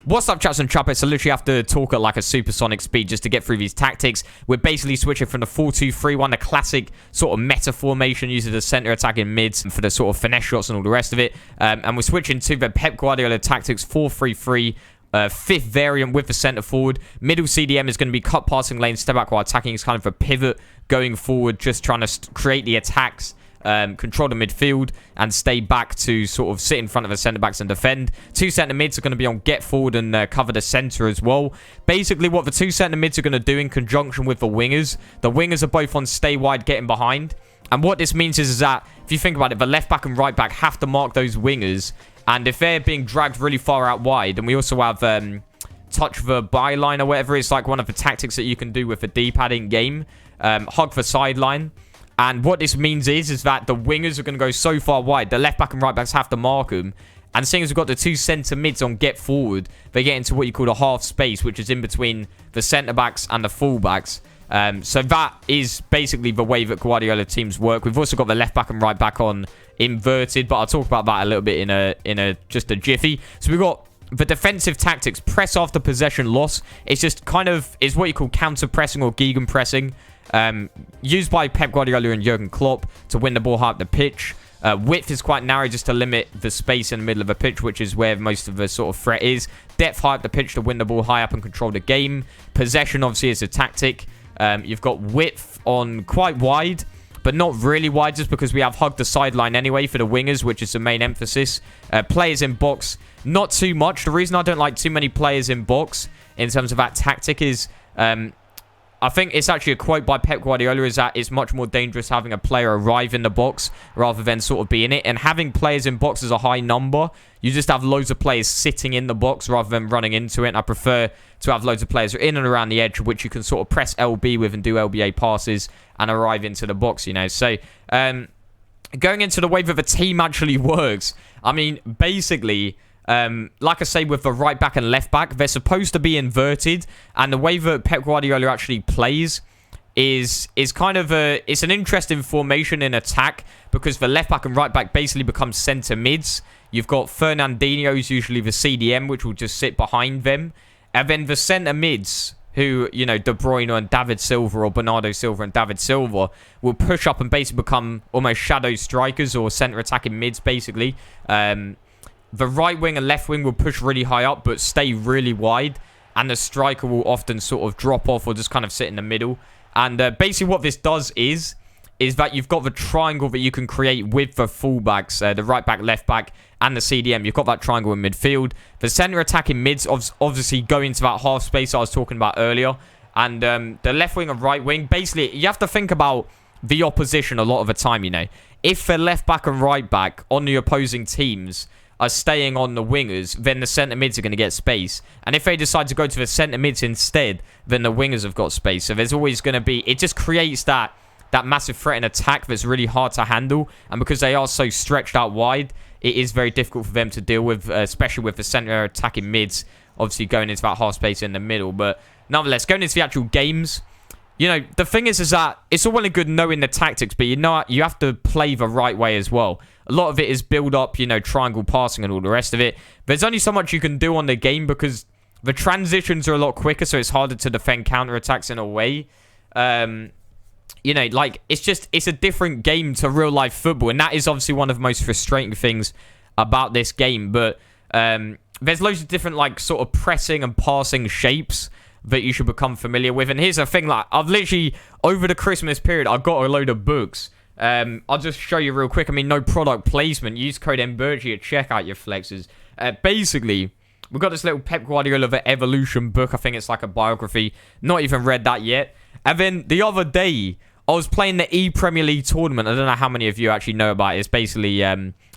What's up, chaps and chappets? I literally have to talk at like a supersonic speed just to get through these tactics. We're basically switching from the 4-2-3-1, the classic sort of meta formation, using the center attacking mids for the sort of finesse shots and all the rest of it. And we're switching to the Pep Guardiola tactics 4-3-3. Fifth variant with the centre forward. Middle CDM is going to be cut passing lane, step back while attacking. Is kind of a pivot going forward, just trying to create the attacks. Control the midfield and stay back to sort of sit in front of the centre backs and defend. Two centre mids are going to be on get forward and cover the centre as well. Basically, what the two centre mids are going to do in conjunction with the wingers are both on stay wide, getting behind. And what this means is that if you think about it, the left back and right back have to mark those wingers, and if they're being dragged really far out wide, and we also have touch the byline or whatever, it's like one of the tactics that you can do with the D-pad in game. Hug the sideline. And what this means is that the wingers are going to go so far wide, the left back and right backs have to mark them. And seeing as we've got the two centre mids on get forward, they get into what you call a half space, which is in between the centre backs and the full backs. So that is basically the way that Guardiola teams work. We've also got the left back and right back on inverted, but I'll talk about that a little bit in just a jiffy. So we've got the defensive tactics, press after possession loss. It's just kind of is what you call counter pressing or Gegen pressing. Used by Pep Guardiola and Jurgen Klopp to win the ball high up the pitch. Width is quite narrow just to limit the space in the middle of the pitch, which is where most of the sort of threat is. Depth high up the pitch to win the ball high up and control the game. Possession obviously is a tactic. You've got width on quite wide, but not really wide, just because we have hugged the sideline anyway for the wingers, which is the main emphasis. Players in box, not too much. The reason I don't like too many players in box in terms of that tactic is I think it's actually a quote by Pep Guardiola, is that it's much more dangerous having a player arrive in the box rather than sort of be in it. And having players in box is a high number. You just have loads of players sitting in the box rather than running into it. And I prefer to have loads of players in and around the edge, which you can sort of press LB with and do LBA passes and arrive into the box, you know. So, going into the way that the team actually works, I mean, basically, like I say, with the right back and left back, they're supposed to be inverted, and the way that Pep Guardiola actually plays is kind of it's an interesting formation in attack, because the left back and right back basically become centre mids. You've got Fernandinho's usually the CDM, which will just sit behind them, and then the centre mids, who, you know, De Bruyne and David Silva, or Bernardo Silva and David Silva, will push up and basically become almost shadow strikers or centre attacking mids, basically. The right wing and left wing will push really high up but stay really wide, and the striker will often sort of drop off or just kind of sit in the middle. And basically what this does is that you've got the triangle that you can create with the fullbacks, the right back, left back, and the CDM. You've got that triangle in midfield. The centre attacking mids obviously go into that half space I was talking about earlier. And the left wing and right wing, basically, you have to think about the opposition a lot of the time, you know. If the left back and right back on the opposing teams are staying on the wingers, then the centre mids are going to get space. And if they decide to go to the centre mids instead, then the wingers have got space. So there's always going to be... It just creates that massive threat in attack that's really hard to handle. And because they are so stretched out wide, it is very difficult for them to deal with, especially with the centre attacking mids, obviously going into that half space in the middle. But nonetheless, going into the actual games, you know, the thing is that it's all well and good knowing the tactics, but you know you have to play the right way as well. A lot of it is build up, you know, triangle passing and all the rest of it. There's only so much you can do on the game because the transitions are a lot quicker, so it's harder to defend counter-attacks in a way. You know, like, it's a different game to real-life football, and that is obviously one of the most frustrating things about this game. But there's loads of different, like, sort of pressing and passing shapes that you should become familiar with. And here's the thing, like, I've literally, over the Christmas period, I've got a load of books. I'll just show you real quick. I mean, no product placement. Use code Mbirchy at checkout, your flexes. Basically, we've got this little Pep Guardiola The Evolution book. I think it's like a biography. Not even read that yet. And then the other day, I was playing the E-Premier League tournament. I don't know how many of you actually know about it. It's basically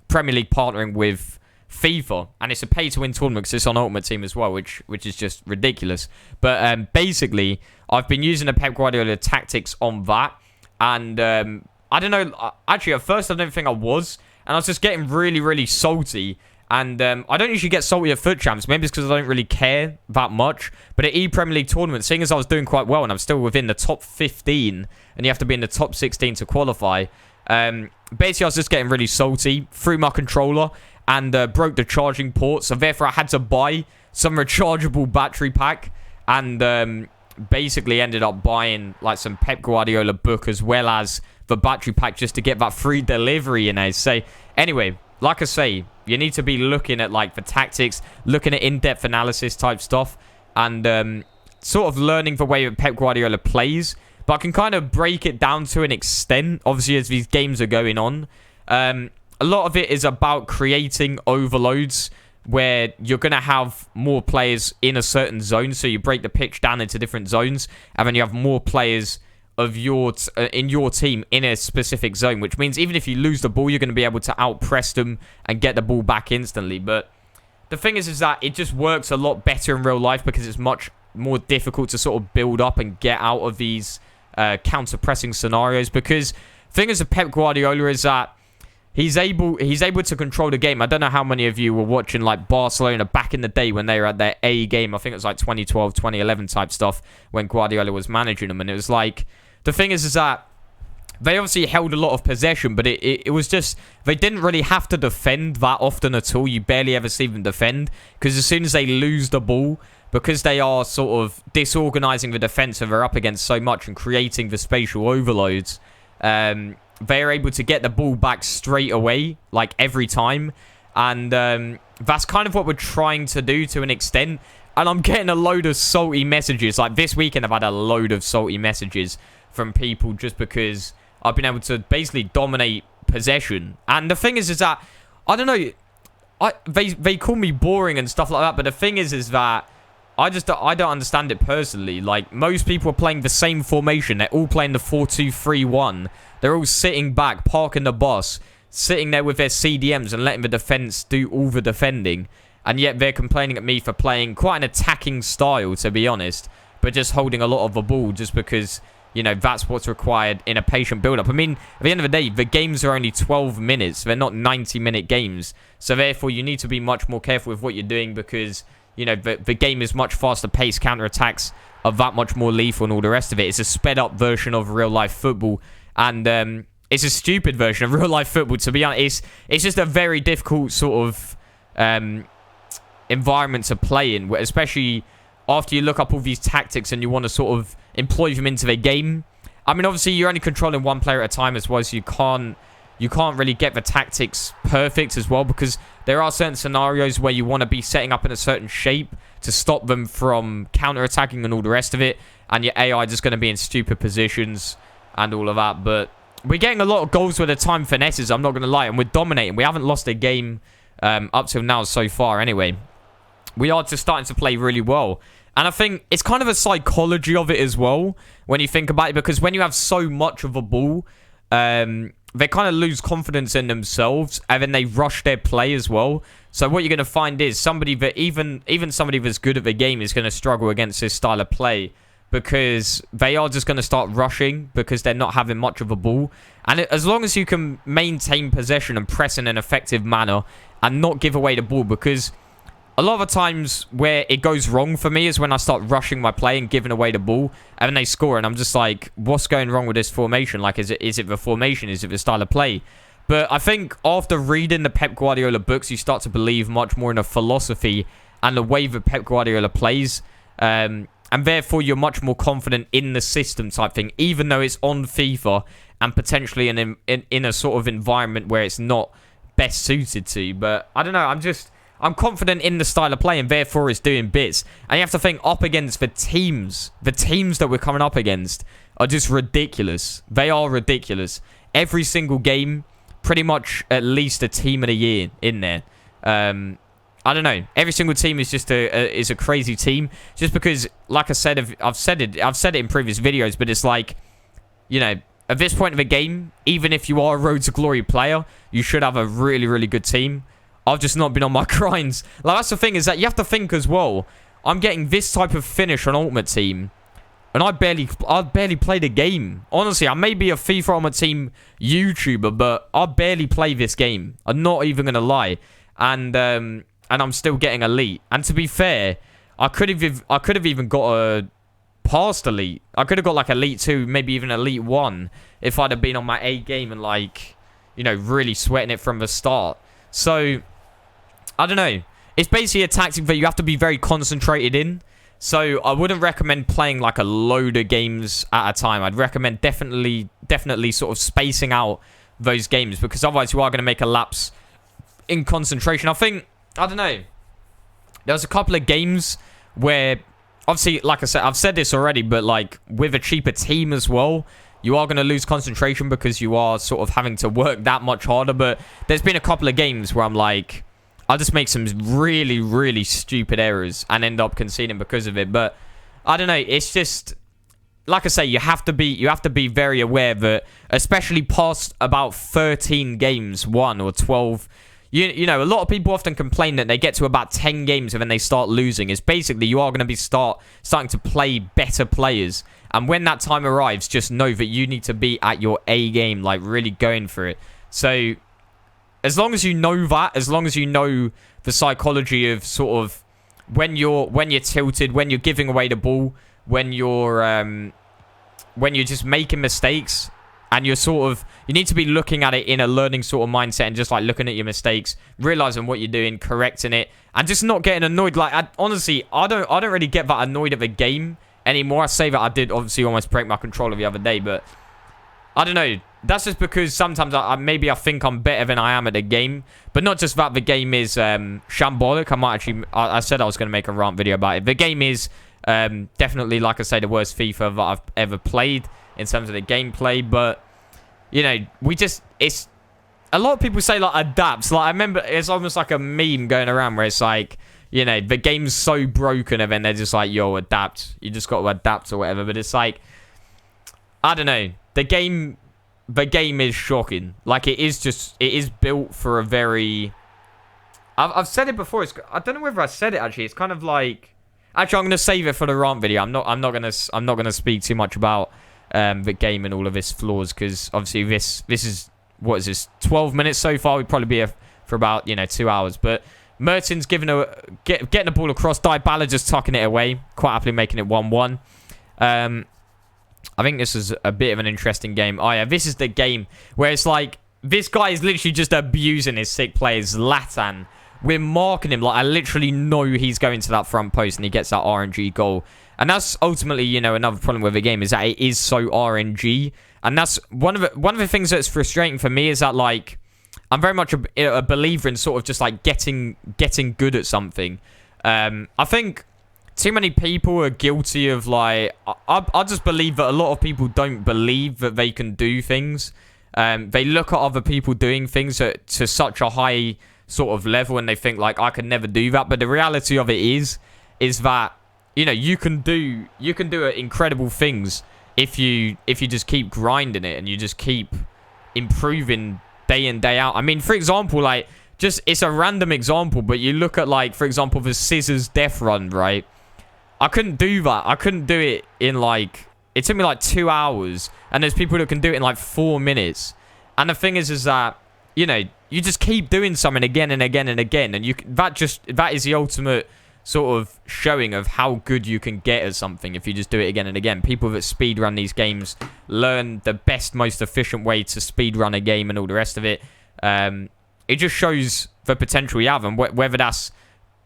Premier League partnering with FIFA, and it's a pay-to-win tournament because it's on Ultimate Team as well, which is just ridiculous. But basically, I've been using the Pep Guardiola tactics on that, and I don't know, actually at first I don't think I was, and I was just getting really, really salty. And I don't usually get salty at foot champs. Maybe it's because I don't really care that much. But at E-Premier League tournament, seeing as I was doing quite well and I'm still within the top 15, and you have to be in the top 16 to qualify, basically I was just getting really salty through my controller. and broke the charging port. So therefore I had to buy some rechargeable battery pack, and basically ended up buying like some Pep Guardiola book as well as the battery pack just to get that free delivery in. So anyway, like I say, you need to be looking at like the tactics, looking at in-depth analysis type stuff, and sort of learning the way that Pep Guardiola plays. But I can kind of break it down to an extent, obviously, as these games are going on. A lot of it is about creating overloads where you're going to have more players in a certain zone. So you break the pitch down into different zones, and then you have more players of in your team in a specific zone, which means even if you lose the ball, you're going to be able to outpress them and get the ball back instantly. But the thing is that it just works a lot better in real life because it's much more difficult to sort of build up and get out of these counter-pressing scenarios. Because the thing is with Pep Guardiola is that he's able to control the game. I don't know how many of you were watching like Barcelona back in the day when they were at their A game. I think it was like 2012, 2011 type stuff when Guardiola was managing them. And it was like, the thing is that they obviously held a lot of possession, but it was just, they didn't really have to defend that often at all. You barely ever see them defend, because as soon as they lose the ball, because they are sort of disorganizing the defense and they're up against so much and creating the spatial overloads, they are able to get the ball back straight away, like every time. And that's kind of what we're trying to do to an extent. And I'm getting a load of salty messages. Like this weekend, I've had a load of salty messages from people just because I've been able to basically dominate possession. And the thing is that, I don't know, they call me boring and stuff like that. But the thing is that I don't understand it personally. Like, most people are playing the same formation. They're all playing the 4-2-3-1. They're all sitting back, parking the bus, sitting there with their CDMs and letting the defense do all the defending. And yet they're complaining at me for playing quite an attacking style, to be honest, but just holding a lot of the ball just because, you know, that's what's required in a patient build-up. I mean, at the end of the day, the games are only 12 minutes. They're not 90-minute games. So therefore, you need to be much more careful with what you're doing because, you know, the game is much faster paced. Counter-attacks are that much more lethal and all the rest of it. It's a sped-up version of real-life football. And it's a stupid version of real-life football, to be honest. It's just a very difficult sort of environment to play in, especially after you look up all these tactics and you want to sort of employ them into the game. I mean, obviously, you're only controlling one player at a time as well, so you can't really get the tactics perfect as well, because there are certain scenarios where you want to be setting up in a certain shape to stop them from counter-attacking and all the rest of it, and your AI just going to be in stupid positions and all of that. But we're getting a lot of goals with the time finesses, I'm not going to lie, and we're dominating. We haven't lost a game up till now so far anyway. We are just starting to play really well. And I think it's kind of a psychology of it as well, when you think about it, because when you have so much of a ball, they kind of lose confidence in themselves, and then they rush their play as well. So what you're going to find is somebody that even somebody that's good at the game is going to struggle against this style of play, because they are just going to start rushing because they're not having much of a ball. And as long as you can maintain possession and press in an effective manner and not give away the ball, because a lot of the times where it goes wrong for me is when I start rushing my play and giving away the ball, and then they score, and I'm just like, what's going wrong with this formation? Like, is it the formation? Is it the style of play? But I think after reading the Pep Guardiola books, you start to believe much more in the philosophy and the way that Pep Guardiola plays. And therefore, you're much more confident in the system type thing, even though it's on FIFA and potentially in a sort of environment where it's not best suited to. But I don't know, I'm confident in the style of play, and therefore it's doing bits. And you have to think up against the teams that we're coming up against are just ridiculous. They are ridiculous. Every single game, pretty much at least a team of the year in there. I don't know. Every single team is just a crazy team. Just because, like I said, I've said it in previous videos, but it's like, you know, at this point of the game, even if you are a Road to Glory player, you should have a really, really good team. I've just not been on my grinds. Like, that's the thing, is that you have to think as well. I'm getting this type of finish on Ultimate Team, and I barely play the game. Honestly, I may be a FIFA Ultimate Team YouTuber, but I barely play this game. I'm not even gonna lie, and I'm still getting elite. And to be fair, I could have even got a past elite. I could have got like elite 2, maybe even elite 1, if I'd have been on my A game and, like, you know, really sweating it from the start. So I don't know. It's basically a tactic that you have to be very concentrated in. So I wouldn't recommend playing like a load of games at a time. I'd recommend definitely sort of spacing out those games, because otherwise you are going to make a lapse in concentration. I don't know. There was a couple of games where, obviously, like I said, I've said this already, but like with a cheaper team as well, you are going to lose concentration because you are sort of having to work that much harder. But there's been a couple of games where I'm like, I'll just make some really, really stupid errors and end up conceding because of it. But I don't know. It's just, like I say, you have to be very aware that, especially past about 13 games, 1 or 12. You know, a lot of people often complain that they get to about 10 games and then they start losing. It's basically you are going to be starting to play better players. And when that time arrives, just know that you need to be at your A game, like really going for it. So as long as you know that, as long as you know the psychology of sort of when you're tilted, when you're giving away the ball, when you're just making mistakes, and you need to be looking at it in a learning sort of mindset and just like looking at your mistakes, realizing what you're doing, correcting it, and just not getting annoyed. Like, honestly, I don't really get that annoyed at the game anymore. I say that I did obviously almost break my controller the other day, but I don't know. That's just because sometimes maybe I think I'm better than I am at the game. But not just that, the game is shambolic. I said I was going to make a rant video about it. The game is definitely, like I say, the worst FIFA that I've ever played in terms of the gameplay. But, you know, it's a lot of people say like adapts. Like, I remember it's almost like a meme going around where it's like, you know, the game's so broken and then they're just like, yo, adapt. You just got to adapt or whatever. But it's like, I don't know. The game is shocking. Like, it is built for a very... I've said it before. I don't know whether I said it actually. It's kind of like... Actually, I'm going to save it for the rant video. I'm not going to speak too much about the game and all of its flaws, because obviously this is, what is this, 12 minutes so far. We'd probably be here for about, 2 hours. But Mertens getting the ball across, Dybala just tucking it away, quite happily making it 1-1. I think this is a bit of an interesting game. Oh yeah, this is the game where it's like, this guy is literally just abusing his sick players, Zlatan. We're marking him, like I literally know he's going to that front post and he gets that RNG goal. And that's ultimately, another problem with the game, is that it is so RNG. And that's one of the things that's frustrating for me, is that, like, I'm very much a believer in sort of just like getting good at something. I think too many people are guilty of, like, I just believe that a lot of people don't believe that they can do things. They look at other people doing things to such a high sort of level and they think, like, I can never do that. But the reality of it is that, you can do incredible things if you just keep grinding it and you just keep improving day in, day out. I mean, for example, like, it's a random example, but you look at, like, for example, the scissors death run, right? I couldn't do that. I couldn't do it in, like... It took me, like, 2 hours. And there's people that can do it in, like, 4 minutes. And the thing is that, you just keep doing something again and again and again. And that is the ultimate sort of showing of how good you can get at something if you just do it again and again. People that speedrun these games learn the best, most efficient way to speedrun a game and all the rest of it. It just shows the potential you have. And whether that's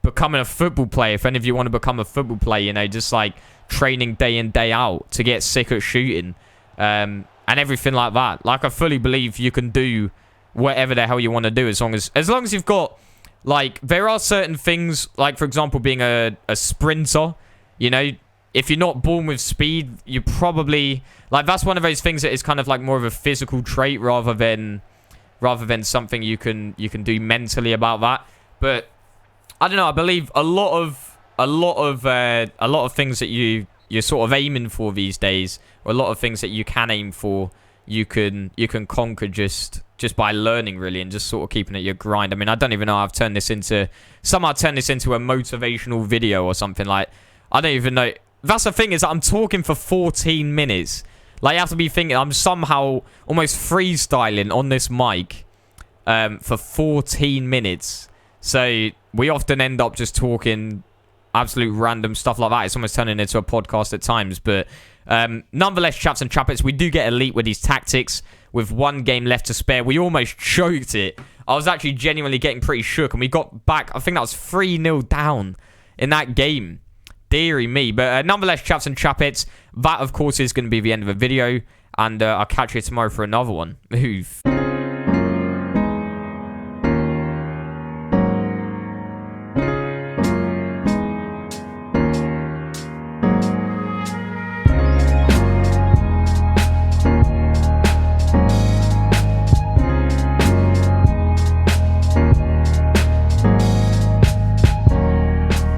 becoming a football player, if any of you want to become a football player, just like training day in, day out to get sick at shooting, and everything like that. Like, I fully believe you can do whatever the hell you want to do as long as you've got, like, there are certain things, like, for example, being a sprinter, if you're not born with speed, you probably, like, that's one of those things that is kind of like more of a physical trait rather than something you can do mentally about that. But I don't know. I believe a lot of things that you're sort of aiming for these days, or a lot of things that you can aim for, you can conquer just by learning, really, and just sort of keeping at your grind. I mean, I don't even know how I've turned this into a motivational video or something. Like, I don't even know. That's the thing, is that I'm talking for 14 minutes. Like, you have to be thinking I'm somehow almost freestyling on this mic for 14 minutes. So we often end up just talking absolute random stuff like that. It's almost turning into a podcast at times. But nonetheless, chaps and chappets, we do get elite with these tactics. With one game left to spare, we almost choked it. I was actually genuinely getting pretty shook. And we got back, I think that was 3-0 down in that game. Deary me. But nonetheless, chaps and chappets, that, of course, is going to be the end of the video. And I'll catch you tomorrow for another one. Oof.